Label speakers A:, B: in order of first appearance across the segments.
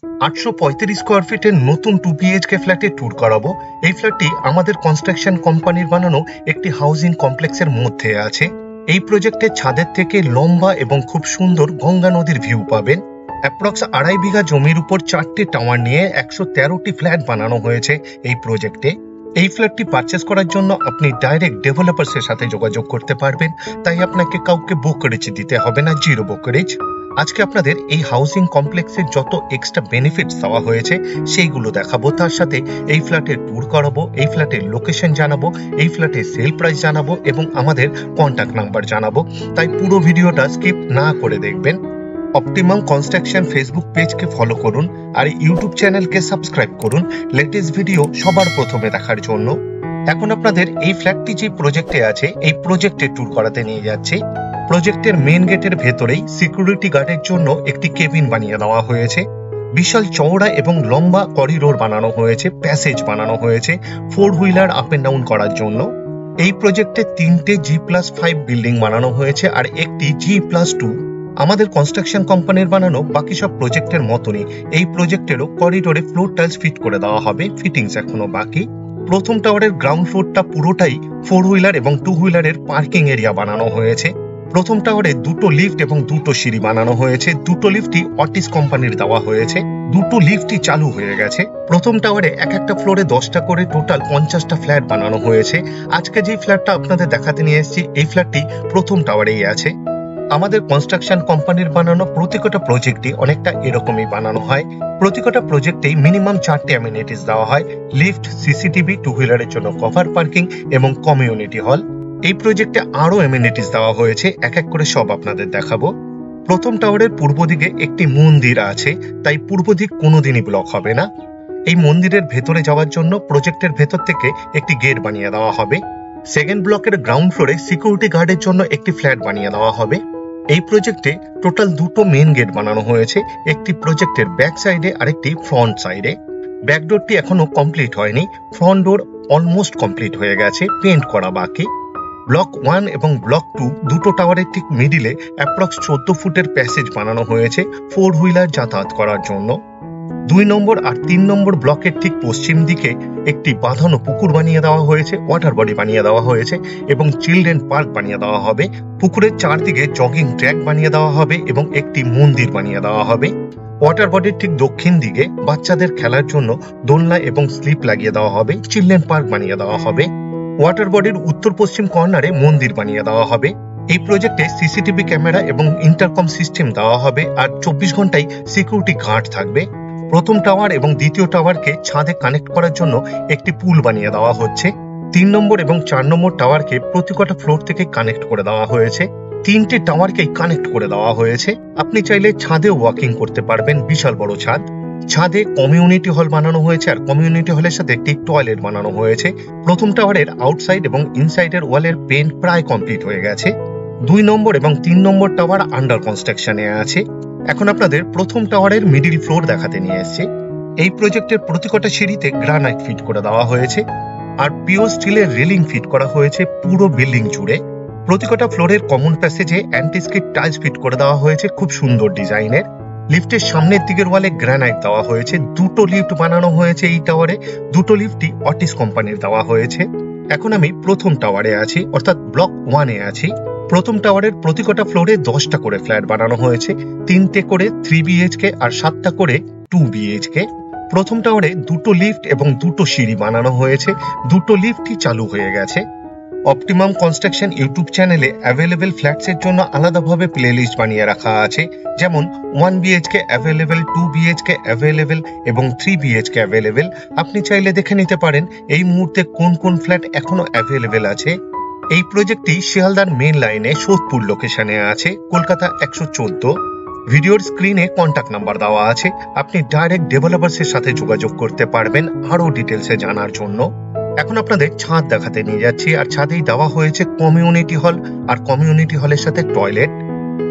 A: 835 square ফিটের নতুন 2 BHK ফ্ল্যাটে ট্যুর করাবো। এই ফ্ল্যাটটি আমাদের কনস্ট্রাকশন কোম্পানির বানানো একটি হাউজিং কমপ্লেক্সের মধ্যে আছে। এই প্রজেক্টের ছাদের থেকে লম্বা এবং খুব সুন্দর গঙ্গা নদীর ভিউ পাবেন। অ্যাপ্রক্স 2.5 বিঘা জমির উপর 4টি টাওয়ার নিয়ে 113টি ফ্ল্যাট বানানো হয়েছে এই প্রজেক্টে। এই ফ্ল্যাটটি পারচেস করার জন্য আপনি ডাইরেক্ট ডেভেলপার্সের সাথে যোগাযোগ করতে পারবেন, তাই আপনাকে কাউকে ব্রোকারেজ দিতে হবে না, জিরো ব্রোকারেজ। আজকে আপনাদের এই হাউজিং কমপ্লেক্সের যত এক্সট্রা বেনিফিটস দেওয়া হয়েছে সেইগুলো দেখাবো, তার সাথে এই ফ্ল্যাটের ট্যুর করাবো, এই ফ্ল্যাটের লোকেশন জানাবো, এই ফ্ল্যাটের সেল প্রাইস জানাবো এবং আমাদের কন্ট্যাক্ট নাম্বার জানাবো। তাই পুরো ভিডিওটা স্কিপ না করে দেখবেন। অপটিমাম কনস্ট্রাকশন ফেসবুক পেজকে ফলো করুন আর ইউটিউব চ্যানেলকে সাবস্ক্রাইব করুন লেটেস্ট ভিডিও সবার প্রথমে দেখার জন্য। এখন আপনাদের এই ফ্ল্যাটটি যে প্রজেক্টে আছে এই প্রজেক্টের ট্যুর করাতে নিয়ে যাচ্ছি। প্রজেক্টের মেইন গেটের ভেতরেই সিকিউরিটি গার্ডের জন্য একটি কেবিন বানিয়ে দেওয়া হয়েছে। বিশাল চওড়া এবং লম্বা করিডোর বানানো হয়েছে, প্যাসেজ বানানো হয়েছে 4 হুইলার আপ এন্ড ডাউন করার জন্য। এই প্রজেক্টে 3টে G+5 বিল্ডিং বানানো হয়েছে আর একটি G+2। আমাদের কনস্ট্রাকশন কোম্পানির বানানো বাকি সব প্রজেক্টের মতনই এই প্রজেক্টেরও করিডোরে ফ্লোর টাইলস ফিট করে দেওয়া হবে, ফিটিংস এখনো বাকি। প্রথম টাওয়ারের গ্রাউন্ড ফ্লোরটা পুরোটাই 4 হুইলার এবং 2 হুইলারের পার্কিং এরিয়া বানানো হয়েছে। প্রথম টাওয়ারে 2টো লিফট এবং 2টো সিঁড়ি বানানো হয়েছে। 2টো লিফটই অটিস কোম্পানির দেওয়া হয়েছে, 2টো লিফটই চালু হয়ে গেছে। প্রথম টাওয়ারে এক একটা ফ্লোরে 10টা করে টোটাল 50টা ফ্ল্যাট বানানো হয়েছে। আজকে যে ফ্ল্যাটটা আপনাদের দেখাতে নিয়ে এসেছি এই ফ্ল্যাটটি প্রথম টাওয়ারেই আছে। আমাদের কনস্ট্রাকশন কোম্পানির বানানো প্রত্যেকটা প্রজেক্টই অনেকটা এরকমই বানানো হয়। প্রত্যেকটা প্রজেক্টেই মিনিমাম 4টে অ্যামিনিটিস দেওয়া হয়, লিফট, সিসিটিভি, 2 হুইলারের জন্য কভার পার্কিং এবং কমিউনিটি হল। এই প্রজেক্টে আরো অ্যামিনিটিস দেওয়া হয়েছে, এক এক করে সব আপনাদের দেখাবো। প্রথম টাওয়ারের পূর্ব দিকে একটি মন্দির আছে, তাই পূর্ব দিক কোনোদিনই ব্লক হবে না। এই মন্দিরের ভেতরে যাওয়ার জন্য প্রজেক্টের ভেতর থেকে একটি গেট বানিয়ে দেওয়া হবে। সেকেন্ড ব্লকের গ্রাউন্ড ফ্লোরে সিকিউরিটি গার্ডের জন্য একটি ফ্ল্যাট বানিয়ে দেওয়া হবে। এই প্রজেক্টে টোটাল 2টো মেইন গেট বানানো হয়েছে, একটি প্রজেক্টের ব্যাক সাইডে আর একটি ফ্রন্ট সাইডে। ব্যাক ডোরটি এখনো কমপ্লিট হয়নি, ফ্রন্ট ডোর অলমোস্ট কমপ্লিট হয়ে গেছে, পেইন্ট করা বাকি। ব্লক 1 এবং ব্লক 2 দুটো টাওয়ারের ঠিক মিডিলে অ্যাপ্রক্স 14 ফুটের প্যাসেজ বানানো হয়েছে 4 হুইলার যাতায়াত করার জন্য। 2 নম্বর আর 3 নম্বর ব্লকের ঠিক পশ্চিম দিকে একটি বাঁধানো পুকুর বানিয়ে দেওয়া হয়েছে, ওয়াটার বডি বানিয়ে দেওয়া হয়েছে এবং চিলড্রেন পার্ক বানিয়ে দেওয়া হবে। পুকুরের চারদিকে জগিং ট্র্যাক বানিয়ে দেওয়া হবে এবং একটি মন্দির বানিয়ে দেওয়া হবে। ওয়াটার বডির ঠিক দক্ষিণ দিকে বাচ্চাদের খেলার জন্য দোলনা এবং স্লিপ লাগিয়ে দেওয়া হবে, চিলড্রেন পার্ক বানিয়ে দেওয়া হবে। ওয়াটার বডির উত্তর পশ্চিম কর্নারে মন্দির বানিয়ে দেওয়া হবে। এই প্রজেক্টে সিসিটিভি ক্যামেরা এবং ইন্টারকম সিস্টেম দেওয়া হবে আর 24 ঘন্টায় সিকিউরিটি গার্ড থাকবে। প্রথম টাওয়ার এবং দ্বিতীয় টাওয়ারকে ছাদে কানেক্ট করার জন্য একটি পুল বানিয়ে দেওয়া হচ্ছে। 3 নম্বর এবং 4 নম্বর টাওয়ারকে প্রতিটা ফ্লোর থেকে কানেক্ট করে দেওয়া হয়েছে। 3টে টাওয়ারকেই কানেক্ট করে দেওয়া হয়েছে। আপনি চাইলে ছাদে ওয়াকিং করতে পারবেন, বিশাল বড় ছাদ। ছাদে কমিউনিটি হল বানানো হয়েছে আর কমিউনিটি হলের সাথে একটি টয়লেট বানানো হয়েছে। প্রথম টাওয়ারের আউটসাইড এবং ইনসাইডের ওয়ালের পেইন্ট প্রায় কমপ্লিট হয়ে গেছে। 2 নম্বর এবং 3 নম্বর টাওয়ার আন্ডার কনস্ট্রাকশনে আছে। এখন আপনাদের প্রথম টাওয়ারের মিডিল ফ্লোর দেখাতে নিয়ে এসেছি। এই প্রজেক্টের প্রতিটা সিঁড়িতে গ্রানাইট ফিট করে দেওয়া হয়েছে আর পিওর স্টিলের রেলিং ফিট করা হয়েছে পুরো বিল্ডিং জুড়ে। প্রতিটা ফ্লোরের কমন প্যাসেজে অ্যান্টিস্কিড টাইলস ফিট করে দেওয়া হয়েছে খুব সুন্দর ডিজাইনের। লিফটের সামনের দিকের ওয়ালে গ্রানাইট দেওয়া হয়েছে। 2টো লিফট বানানো হয়েছে এই টাওয়ারে, 2টো লিফটই অটিস কোম্পানির দেওয়া হয়েছে। এখন আমি প্রথম টাওয়ারে আছি, অর্থাৎ ব্লক 1-এ আছি। প্রথম টাওয়ারের প্রতিটা ফ্লোরে 10টা করে ফ্ল্যাট বানানো হয়েছে, 3টে করে 3 বিএইচকে আর 7টা করে 2 বিএইচকে। প্রথম টাওয়ারে 2টো লিফট এবং 2টো সিঁড়ি বানানো হয়েছে, 2টো লিফটই চালু হয়ে গেছে। অপটিমাম কনস্ট্রাকশন ইউটিউব চ্যানেলে অ্যাভেলেবেল ফ্ল্যাটসের জন্য আলাদাভাবে প্লেলিস্ট বানিয়ে রাখা আছে, যেমন 1 বিএইচকে অ্যাভেলেবেল, 2 বিএইচকে অ্যাভেলেবেল এবং 3 বিএইচকে অ্যাভেলেবেল। আপনি চাইলে দেখে নিতে পারেন এই মুহূর্তে কোন কোন ফ্ল্যাট এখনো অ্যাভেলেবেল আছে। এই প্রজেক্টটি শিয়ালদার মেন লাইনে সোদপুর লোকেশনে আছে, কলকাতা 114। ভিডিওর স্ক্রিনে কন্ট্যাক্ট নাম্বার দেওয়া আছে, আপনি ডাইরেক্ট ডেভেলপার্সের সাথে যোগাযোগ করতে পারবেন আরো ডিটেলসে জানার জন্য। এখন আপনাদের ছাদ দেখাতে নিয়ে যাচ্ছি আর ছাদেই দেওয়া হয়েছে কমিউনিটি হল আর কমিউনিটি হলের সাথে টয়লেট।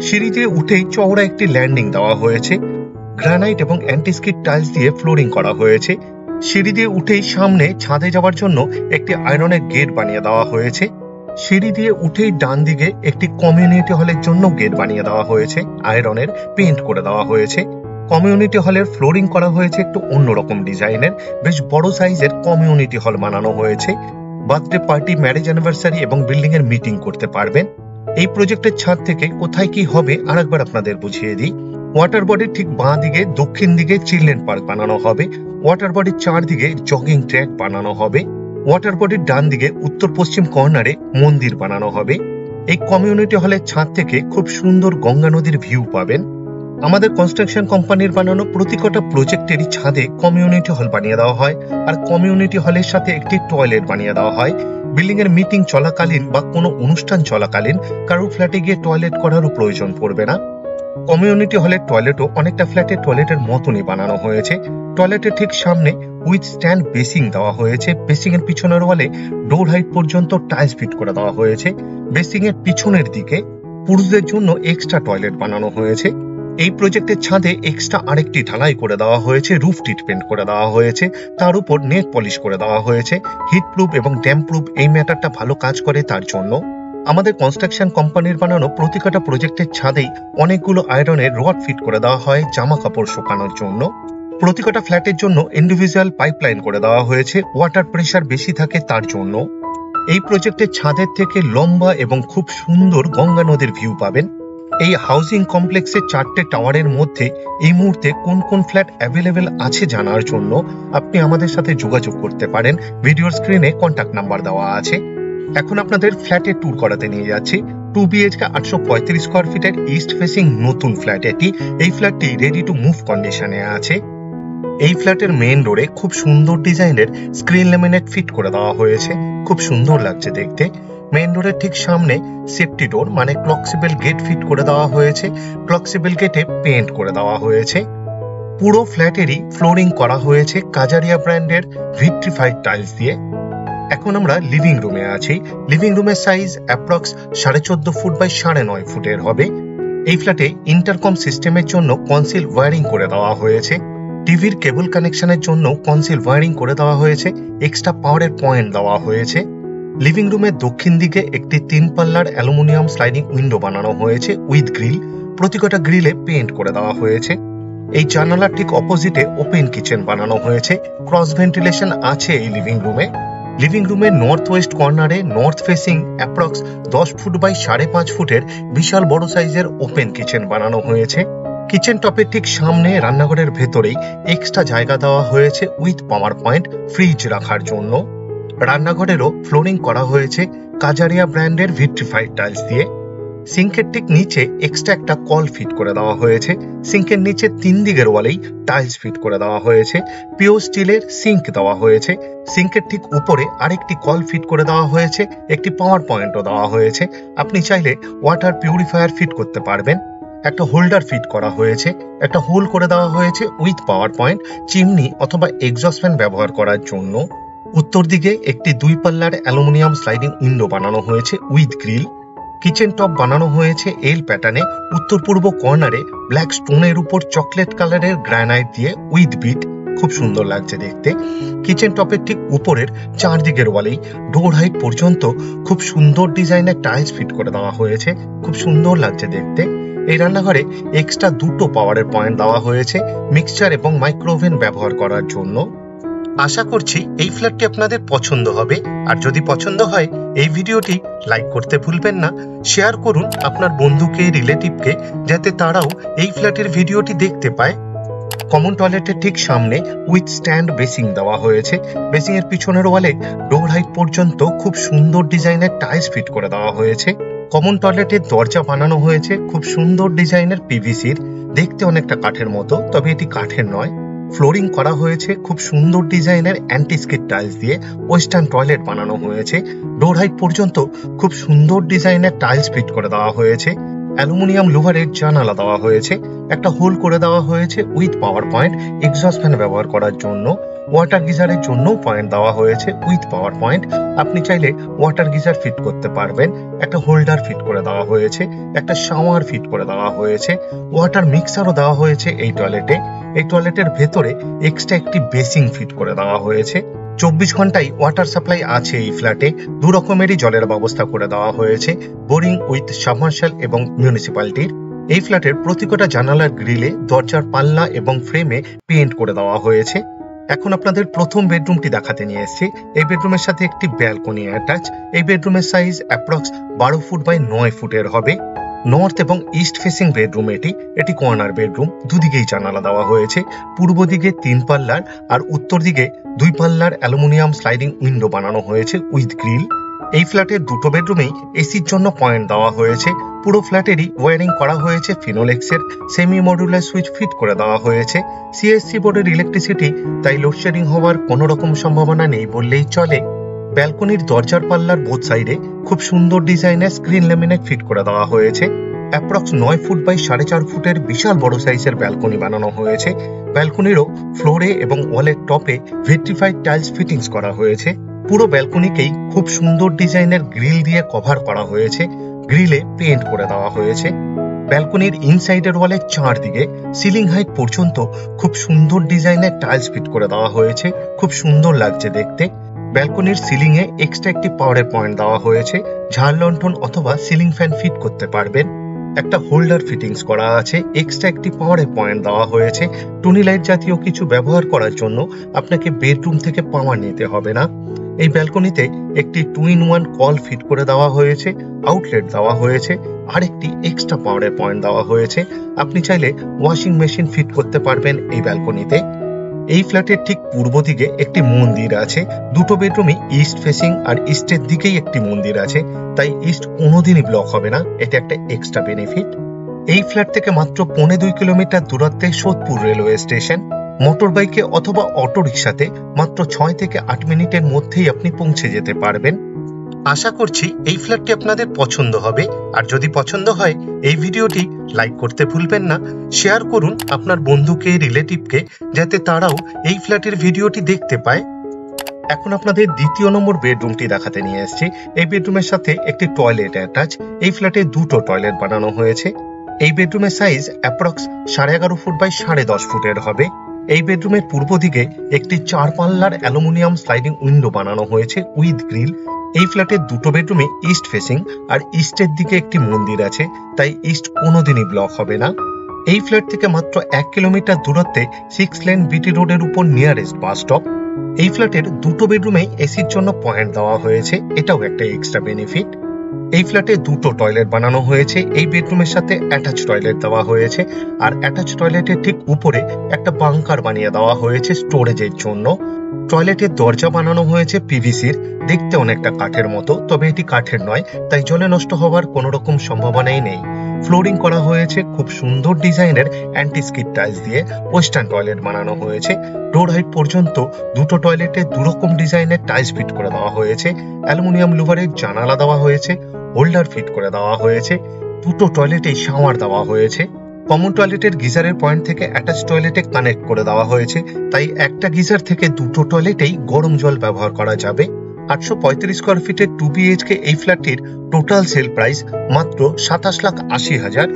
A: সিঁড়ি দিয়ে উঠেই চওড়া একটি ল্যান্ডিং দেওয়া হয়েছে, গ্রানাইট এবং অ্যান্টিস্কিড টাইলস দিয়ে ফ্লোরিং করা হয়েছে। সিঁড়ি দিয়ে উঠেই সামনে ছাদে যাওয়ার জন্য একটি আয়রনের গেট বানিয়ে দেওয়া হয়েছে। সিঁড়ি দিয়ে উঠেই ডান দিকে একটি কমিউনিটি হলের জন্য গেট বানিয়ে দেওয়া হয়েছে, আয়রনের পেইন্ট করে দেওয়া হয়েছে। কমিউনিটি হলের ফ্লোরিং করা হয়েছে একটু অন্যরকম ডিজাইনের, বেশ বড় সাইজের কমিউনিটি হল বানানো হয়েছে। বার্থডে পার্টি, ম্যারেজ অ্যানিভার্সারি এবং বিল্ডিং এর মিটিং করতে পারবেন। এই প্রজেক্টের ছাদ থেকে কোথায় কি হবে আরেকবার আপনাদের বুঝিয়ে দিই। ওয়াটার বডির ঠিক বাঁ দিকে দক্ষিণ দিকে চিলড্রেন পার্ক বানানো হবে। ওয়াটার বডির চারদিকে জগিং ট্র্যাক বানানো হবে। ওয়াটার বডির ডান দিকে উত্তর পশ্চিম কর্নারে মন্দির বানানো হবে। এই কমিউনিটি হলের ছাদ থেকে খুব সুন্দর গঙ্গা নদীর ভিউ পাবেন। আমাদের কনস্ট্রাকশন কোম্পানির বানানো প্রতি কটা প্রজেক্টেরই ছাদে কমিউনিটি হল বানিয়ে দেওয়া হয়, আর কমিউনিটি হলের সাথে একটি টয়লেট বানিয়ে দেওয়া হয়। বিল্ডিং এর মিটিং চলাকালীন বা কোনো অনুষ্ঠান চলাকালীন কারোর ফ্ল্যাটে গিয়ে টয়লেট করারও প্রয়োজন পড়বে না। কমিউনিটি হলের টয়লেটও অনেকটা ফ্ল্যাটের টয়লেটের মতনই বানানো হয়েছে। টয়লেটের ঠিক সামনে উইথ স্ট্যান্ড বেসিং দেওয়া হয়েছে। বেসিং এর পিছনের ওয়ালে ডোর হাইট পর্যন্ত টাইলস ফিট করে দেওয়া হয়েছে। বেসিং এর পিছনের দিকে পুরুষদের জন্য এক্সট্রা টয়লেট বানানো হয়েছে। এই প্রজেক্টের ছাদে এক্সট্রা আরেকটি ঢালাই করে দেওয়া হয়েছে, রুফ ট্রিটমেন্ট করে দেওয়া হয়েছে, তার উপর নেট পলিশ করে দেওয়া হয়েছে। হিট প্রুফ এবং ড্যাম্প প্রুফ এই ম্যাটারটা ভালো কাজ করে তার জন্য। আমাদের কনস্ট্রাকশন কোম্পানির বানানো প্রতি কটা প্রজেক্টের ছাদেই অনেকগুলো আয়রনের রড ফিট করে দেওয়া হয় জামা কাপড় শুকানোর জন্য। প্রতি কটা ফ্ল্যাটের জন্য ইন্ডিভিজুয়াল পাইপলাইন করে দেওয়া হয়েছে, ওয়াটার প্রেসার বেশি থাকে তার জন্য। এই প্রজেক্টের ছাদের থেকে লম্বা এবং খুব সুন্দর গঙ্গা নদীর ভিউ পাবেন। এই হাউজিং কমপ্লেক্সের 4টে টাওয়ারের মধ্যে এই মুহূর্তে কোন কোন ফ্ল্যাট অ্যাভেলেবেল আছে জানার জন্য আপনি আমাদের সাথে যোগাযোগ করতে পারেন। ভিডিওর স্ক্রিনে কন্ট্যাক্ট নাম্বার দেওয়া আছে। এখন আপনাদের ফ্ল্যাটে ট্যুর করাতে নিয়ে যাচ্ছি 2 BHK 835 স্কোয়ার ফিটের ইস্ট ফেসিং নতুন ফ্ল্যাট এটি। এই ফ্ল্যাটটি রেডি টু মুভ কন্ডিশনে আছে। এই ফ্ল্যাটের মেইন ডোরে খুব সুন্দর ডিজাইনের স্ক্রিন ল্যামিনেট ফিট করে দেওয়া হয়েছে, খুব সুন্দর লাগছে দেখতে। মেইন ডোরের ঠিক সামনে সেফটি ডোর মানে ক্লকসিবল গেট ফিট করে দেওয়া হয়েছে। ক্লকসিবল গেটে পেইন্ট করে দেওয়া হয়েছে। পুরো ফ্ল্যাটেরই ফ্লোরিং করা হয়েছে কাজারিয়া ব্র্যান্ডের ভিট্রিফাইড টাইলস দিয়ে। এখন আমরা লিভিং রুমে আছি। লিভিং রুমের সাইজ অ্যাপ্রক্স 14.5 ফুট বাই 9.5 ফুটের হবে। এই ফ্ল্যাটে ইন্টারকম সিস্টেমের জন্য কনসিল ওয়্যারিং করে দেওয়া হয়েছে। টিভির কেবল কানেকশনের জন্য কনসিল ওয়্যারিং করে দেওয়া হয়েছে। এক্সট্রা পাওয়ারের পয়েন্ট দেওয়া হয়েছে। লিভিং রুমের দক্ষিণ দিকে একটি 3 পাল্লার অ্যালুমিনিয়াম স্লাইডিং উইন্ডো বানানো হয়েছে উইথ গ্রিল। প্রতিকটা গ্রিলে পেইন্ট করে দেওয়া হয়েছে। এই জানালার ঠিক অপোজিটে ওপেন কিচেন বানানো হয়েছে। ক্রস ভেন্টিলেশন আছে এই লিভিং রুমে। লিভিং রুমের নর্থ ওয়েস্ট কর্নারে north facing approx 10 foot by 5.5 ফুটের বিশাল বড় সাইজের ওপেন কিচেন বানানো হয়েছে। কিচেন টপের ঠিক সামনে রান্নাঘরের ভেতরেই এক্সট্রা জায়গা দেওয়া হয়েছে উইথ পাওয়ার পয়েন্ট ফ্রিজ রাখার জন্য। রান্নাঘরেরও ফ্লোরিং করা হয়েছে কাজারিয়া ব্র্যান্ডের ভিট্রিফাইড টাইলস দিয়ে। সিঙ্কের ঠিক নিচে এক্সট্রা একটা কল ফিট করে দেওয়া হয়েছে। সিঙ্কের নিচে 3 দিকের ওয়ালেই টাইলস ফিট করে দেওয়া হয়েছে। পিওর স্টিলের সিঙ্ক দেওয়া হয়েছে। সিঙ্কের ঠিক উপরে আরেকটি কল ফিট করে দেওয়া হয়েছে। একটি পাওয়ার পয়েন্টও দেওয়া হয়েছে। আপনি চাইলে ওয়াটার পিউরিফায়ার ফিট করতে পারবেন। একটা হোল্ডার ফিট করা হয়েছে। একটা হোল করে দেওয়া হয়েছে উইথ পাওয়ার পয়েন্ট চিমনি অথবা এক্সস্ট ফ্যান ব্যবহার করার জন্য। উত্তর দিকে একটি 2 পাল্লার অ্যালুমিনিয়াম স্লাইডিং উইন্ডো বানানো হয়েছে উইথ গ্রিল। কিচেন টপ বানানো হয়েছে এল প্যাটার্নে। উত্তর পূর্ব কর্নারে ব্ল্যাক স্টোনের উপর চকলেট কালারের গ্রানাইট দিয়ে উইথ বিট, খুব সুন্দর লাগছে দেখতে। কিচেন টপের ঠিক উপরের 4 দিকের ওয়ালেই ডোর হাইট পর্যন্ত খুব সুন্দর ডিজাইনের টাইলস ফিট করে দেওয়া হয়েছে, খুব সুন্দর লাগছে দেখতে। এই রান্নাঘরে এক্সট্রা 2টো পাওয়ারের পয়েন্ট দেওয়া হয়েছে মিক্সচার এবং মাইক্রোওভেন ব্যবহার করার জন্য। আশা করছি এই ফ্ল্যাটটি আপনাদের পছন্দ হবে। আর যদি পছন্দ হয় এই ভিডিওটি লাইক করতে ভুলবেন না। শেয়ার করুন আপনার বন্ধুকে, রিলেটিভকে, যাতে তারাও এই ফ্ল্যাটের ভিডিওটি দেখতে পায়। কমন টয়লেটের ঠিক সামনে উইথ স্ট্যান্ড বেসিং দেওয়া হয়েছে। বেসিং এর পিছনের ওয়ালে ডোর হাইট পর্যন্ত খুব সুন্দর ডিজাইনের টাইলস ফিট করে দেওয়া হয়েছে। কমন টয়লেটের দরজা বানানো হয়েছে খুব সুন্দর ডিজাইনের পিভিসির, দেখতে অনেকটা কাঠের মতো, তবে এটি কাঠের নয়। ফ্লোরিং করা হয়েছে খুব সুন্দর ডিজাইনের অ্যান্টিস্কিড টাইলস দিয়ে। ওয়েস্টার্ন টয়লেট বানানো হয়েছে। ডোর হাইট পর্যন্ত খুব সুন্দর ডিজাইনের টাইলস ফিট করে দেওয়া হয়েছে। অ্যালুমিনিয়াম লুভারের জানালা দেওয়া হয়েছে। একটা হোল করে দেওয়া হয়েছে with power point exhaust fan ব্যবহার করার জন্য। ওয়াটার গিজারের জন্য পয়েন্ট দেওয়া হয়েছে উইথ পাওয়ার পয়েন্ট। আপনি চাইলে ওয়াটার গিজার ফিট করতে পারবেন। একটা হোল্ডার ফিট করে দেওয়া হয়েছে। একটা শাওয়ার ফিট করে দেওয়া হয়েছে। ওয়াটার মিক্সারও দেওয়া হয়েছে এই টয়লেটে। এই টয়লেটের ভেতরে এক্সট্রা একটি বেসিং ফিট করে দেওয়া হয়েছে। 24 ঘন্টায় ওয়াটার সাপ্লাই আছে এই ফ্ল্যাটে। 2 রকমেরই জলের ব্যবস্থা করে দেওয়া হয়েছে, বোরিং উইথ সাবমার্শাল এবং মিউনিসিপ্যালিটির। এই ফ্ল্যাটের প্রতিটা জানালার গ্রিলে দরজার পাল্লা এবং ফ্রেমে পেইন্ট করে দেওয়া হয়েছে। এখন আপনাদের প্রথম বেডরুমটি দেখাতে নিয়ে এসেছি। এই বেডরুমের সাথে একটি ব্যালকনি অ্যাটাচ। এই বেডরুমের সাইজ অ্যাপ্রক্স 12 ফুট বাই 9 ফুটের হবে। নর্থ এবং ইস্ট ফেসিং বেডরুম এটি কর্নার বেডরুম। দুদিকেই জানালা দেওয়া হয়েছে। পূর্ব দিকে 3 পাল্লার আর উত্তর দিকে 2 পাল্লার অ্যালুমিনিয়াম স্লাইডিং উইন্ডো বানানো হয়েছে উইথ গ্রিল। এই ফ্ল্যাটের দুটো বেডরুমেই এসির জন্য পয়েন্ট দেওয়া হয়েছে। পুরো ফ্ল্যাটেরই ওয়ারিং করা হয়েছে ফিনোলেক্সের। সেমি মডুলার সুইচ ফিট করে দেওয়া হয়েছে। সিএসসি বোর্ডের ইলেকট্রিসিটি, তাই লোডশেডিং হওয়ার কোনো রকম সম্ভাবনা নেই বললেই চলে। ব্যালকনির দরজার পাল্লার বোথ সাইডে খুব সুন্দর ডিজাইনের স্ক্রিন ল্যামিনেট ফিট করে দেওয়া হয়েছে। অ্যাপ্রক্স 9 ফুট বাই 4.5 ফুটের বিশাল বড় সাইজের ব্যালকনি বানানো হয়েছে। ব্যালকনিরও ফ্লোরে এবং ওয়ালের টপে ভিট্রিফাইড টাইলস ফিটিংস করা হয়েছে। পুরো ব্যালকনিকেই খুব সুন্দর ডিজাইনের গ্রিল দিয়ে কভার করা হয়েছে। গ্রিলে পেইন্ট করে দেওয়া হয়েছে। ব্যালকনির ইনসাইডের ওয়ালের চারদিকে সিলিং হাইট পর্যন্ত খুব সুন্দর ডিজাইনের টাইলস ফিট করে দেওয়া হয়েছে। খুব সুন্দর লাগছে দেখতে। ব্যালকনির সিলিং এ এক্সট্রা একটি পাওয়ারের পয়েন্ট দেওয়া হয়েছে। ঝাড় লণ্ঠন অথবা সিলিং ফ্যান ফিট করতে পারবেন। একটা হোল্ডার ফিটিংস করা আছে। এক্সট্রা একটি পাওয়ারের পয়েন্ট দেওয়া হয়েছে। টুনি লাইট জাতীয় কিছু ব্যবহার করার জন্য আপনাকে বেডরুম থেকে পাওয়ার নিতে হবে না। এই ব্যালকনিতে একটি 2-in-1 কল ফিট করে দেওয়া হয়েছে। আউটলেট দেওয়া হয়েছে। আরেকটি এক্সট্রা পাওয়ারের পয়েন্ট দেওয়া হয়েছে। আপনি চাইলে ওয়াশিং মেশিন ফিট করতে পারবেন এই ব্যালকনিতে। এই ফ্ল্যাটের ঠিক পূর্ব দিকে একটি মন্দির আছে। দুটো বেডরুমই ইস্ট ফেসিং আর ইস্টের দিকেই একটি মন্দির আছে, তাই ইস্ট কোনোদিনই ব্লক হবে না। এটা একটা এক্সট্রা বেনিফিট। এই ফ্ল্যাট থেকে মাত্র 1.25 কিলোমিটার দূরত্বে সোদপুর রেলওয়ে স্টেশন। মোটর বাইকে অথবা অটো রিক্সাতে মাত্র 6 থেকে 8 মিনিটের মধ্যেই আপনি পৌঁছে যেতে পারবেন। আশা করছি এই ফ্ল্যাটটি আপনাদের পছন্দ হবে। আর যদি পছন্দ হয় এই ভিডিওটি লাইক করতে ভুলবেন না। শেয়ার করুন আপনার বন্ধুকে, রিলেটিভকে, যাতে তারাও এই ফ্ল্যাটের ভিডিওটি দেখতে পায়। এখন আপনাদের দ্বিতীয় নম্বর বেডরুমটি দেখাতে নিয়ে এসেছি। এই বেডরুমের সাথে একটি টয়লেট অ্যাটাচ। এই ফ্ল্যাটে দুটো টয়লেট বানানো হয়েছে। এই বেডরুমের সাইজ অ্যাপ্রক্স 11.5 ফুট বাই 10.5 ফুটের হবে। এই বেডরুমের পূর্ব দিকে একটি 4 পাল্লার অ্যালুমিনিয়াম স্লাইডিং উইন্ডো বানানো হয়েছে উইথ গ্রিল। এই ফ্ল্যাটের দুটো বেডরুমে ইস্ট ফেসিং আর ইস্টের দিকে একটি মন্দির আছে, তাই ইস্ট কোনোদিনই ব্লক হবে না। এই ফ্ল্যাট থেকে মাত্র 1 কিলোমিটার দূরত্বে 6 লেন বিটি রোডের উপর নিয়ারেস্ট বাস স্টপ। এই ফ্ল্যাটের দুটো বেডরুমে এসির জন্য পয়েন্ট দেওয়া হয়েছে। এটাও একটা এক্সট্রা বেনিফিট। এই ফ্ল্যাটে দুটো টয়লেট বানানো হয়েছে। এই বেডরুমের সাথে অ্যাটাচ টয়লেট দেওয়া হয়েছে। আর অ্যাটাচ টয়লেটের ঠিক উপরে একটা বাংকার বানিয়ে দেওয়া হয়েছে স্টোরেজের জন্য। টয়লেটের দরজা বানানো হয়েছে পিভিসির। দেখতে অনেকটা কাঠের মতো, তবে এটি কাঠের নয়, তাই জলে নষ্ট হওয়ার কোনো রকম সম্ভাবনাই নেই। ফ্লোরিং করা হয়েছে খুব সুন্দর ডিজাইনের অ্যান্টি স্কিড টাইলস দিয়ে। ওয়েস্টার্ন টয়লেট বানানো হয়েছে। ডোর হাইট পর্যন্ত দুটো টয়লেটে দুরকম ডিজাইনের টাইলস ফিট করে দেওয়া হয়েছে। অ্যালুমিনিয়াম লুভারের জানালা দেওয়া হয়েছে। হোল্ডার ফিট করে দেওয়া হয়েছে। দুটো টয়লেটে শাওয়ার দেওয়া হয়েছে। কমন টয়লেটের গিজারের পয়েন্ট থেকে অ্যাটাচ টয়লেটে কানেক্ট করে দেওয়া হয়েছে, তাই একটা গিজার থেকে দুটো টয়লেটেই গরম জল ব্যবহার করা যাবে। 835 স্কোয়ার ফিটের 2 BHK এই ফ্ল্যাটটির টোটাল সেল প্রাইস মাত্র 27,80,000।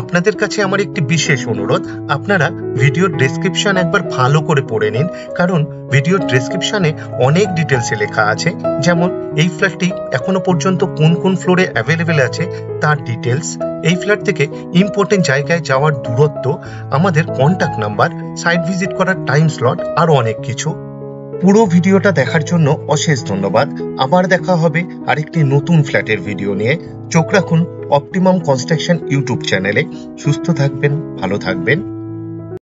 A: আপনাদের কাছে আমার একটি বিশেষ অনুরোধ, আপনারা ভিডিওর ডেসক্রিপশন একবার ভালো করে পড়ে নিন, কারণ ভিডিওর ডেসক্রিপশনে অনেক ডিটেলসে লেখা আছে, যেমন এই ফ্ল্যাটটি এখনো পর্যন্ত কোন কোন ফ্লোরে অ্যাভেলেবেল আছে তার ডিটেলস, এই ফ্ল্যাট থেকে ইম্পর্টেন্ট জায়গায় যাওয়ার দূরত্ব, আমাদের কন্ট্যাক্ট নাম্বার, সাইট ভিজিট করার টাইম স্লট, আরো অনেক কিছু। পুরো ভিডিওটা দেখার জন্য অশেষ ধন্যবাদ। আবার দেখা হবে আরেকটি নতুন ফ্ল্যাটের ভিডিও নিয়ে। চোখ রাখুন অপটিমাম কনস্ট্রাকশন ইউটিউব চ্যানেলে। সুস্থ থাকবেন, ভালো থাকবেন।